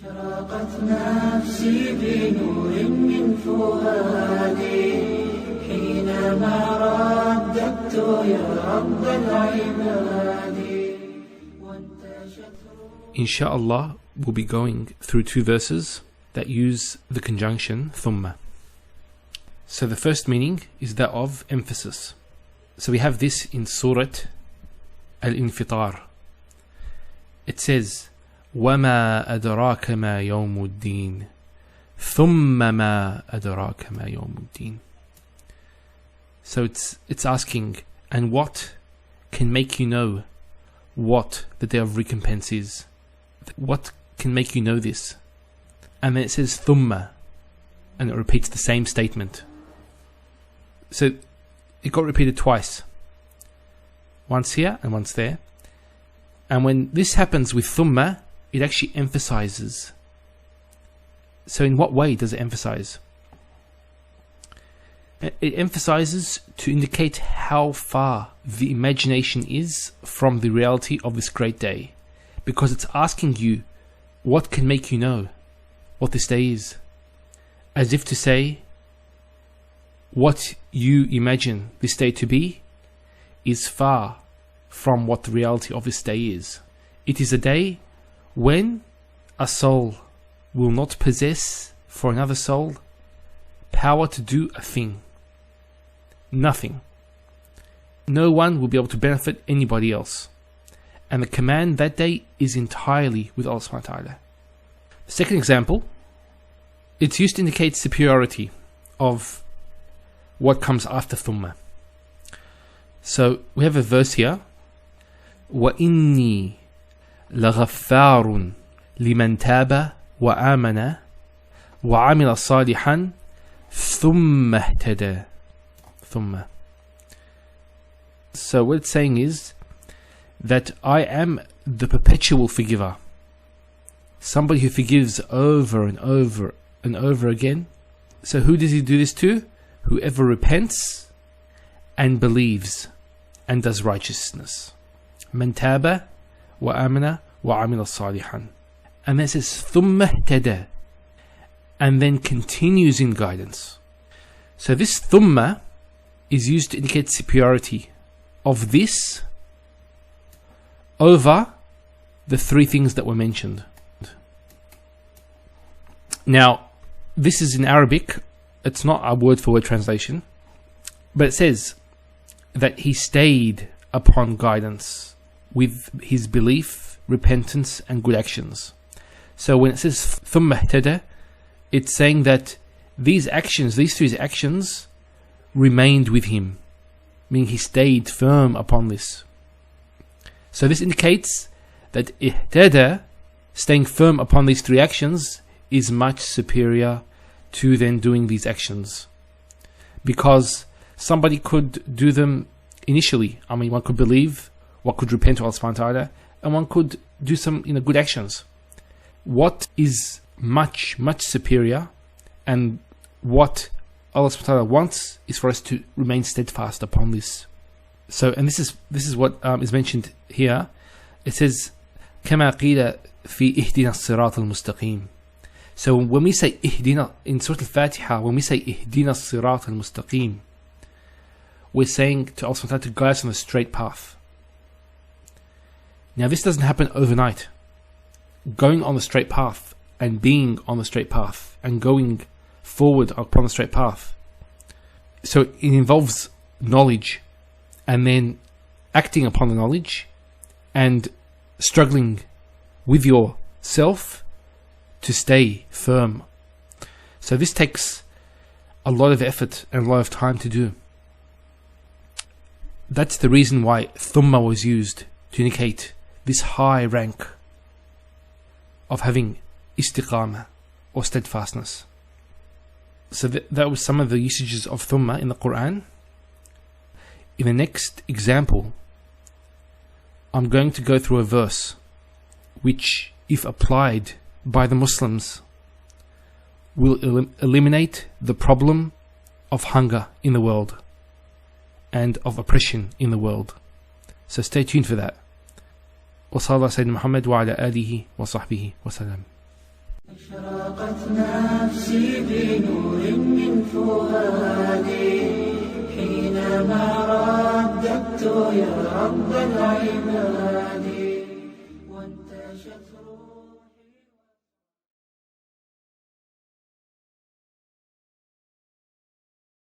شرقت نفسي بنور من فؤادي حينما رددت يا رب العباد. Inshallah, we'll be going through two verses that use the conjunction thumma. So the first meaning is that of emphasis. So we have this in Surat Al-Infitar. It says, وَمَا أَدْرَاكَ مَا يَوْمُ الدِّينِ ثُمَّ مَا أَدْرَاكَ مَا يَوْمُ الدِّينِ. So it's asking, and what can make you know what the day of recompense is? What can make you know this? And then it says thumma, and it repeats the same statement. So it got repeated twice, once here and once there. And when this happens with thumma, it actually emphasizes. So in what way does it emphasize? It emphasizes to indicate how far the imagination is from the reality of this great day, because it's asking you, what can make you know what this day is? As if to say, what you imagine this day to be is far from what the reality of this day is. It is a day when a soul will not possess for another soul power to do a thing. Nothing. No one will be able to benefit anybody else. And the command that day is entirely with Allah subhanahu wa ta'ala. The second example, it's used to indicate superiority of what comes after thumma. So we have a verse here, وَإِنِّي لَغَفَّارٌ لِمَنْ تَابَ وَآمَنَ وَعَمِلَ صَالِحًا ثُمَّ اهْتَدَى. Thumma. So what it's saying is that I am the perpetual forgiver, somebody who forgives over and over and over again. So who does he do this to? Whoever repents and believes and does righteousness. Man taba wa amana wa amila salihan. And then it says thumma ihtada, and then continues in guidance. So this thumma is used to indicate superiority of this over the three things that were mentioned. Now, this is in Arabic. It's not a word-for-word translation, but it says that he stayed upon guidance with his belief, repentance, and good actions. So when it says ثُمَّ اهْتَدَى, it's saying that these actions, these three actions, remained with him, meaning he stayed firm upon this. So this indicates that ihtada, staying firm upon these three actions, is much superior to then doing these actions, because somebody could do them initially. I mean, one could believe, one could repent to Allah subhanahu wa ta'ala, and one could do some good actions. What is much superior, and what Allah subhanahu wa ta'ala wants, is for us to remain steadfast upon this. So, and this is what is mentioned here. It says, كما قيل في اهدنا الصراط المستقيم. So when we say ihdina in Surah Al-Fatiha, when we say ihdina الصراط المستقيم, we're saying to Allah subhanahu wa ta'ala to guide us on the straight path. Now this doesn't happen overnight. Going on the straight path and being on the straight path and going forward upon the straight path. So it involves knowledge, and then acting upon the knowledge and struggling with yourself to stay firm. So this takes a lot of effort and a lot of time to do. That's the reason why thumma was used, to indicate this high rank of having istiqamah or steadfastness. So that was some of the usages of thumma in the Quran. In the next example, I'm going to go through a verse which, if applied by the Muslims, will eliminate the problem of hunger in the world and of oppression in the world. So stay tuned for that. وصلى الله سيدنا محمد وعلى آله وصحبه وسلم. أشرقت نفسي بنور من فؤادي حينما رددت يا رب العباد وانتشت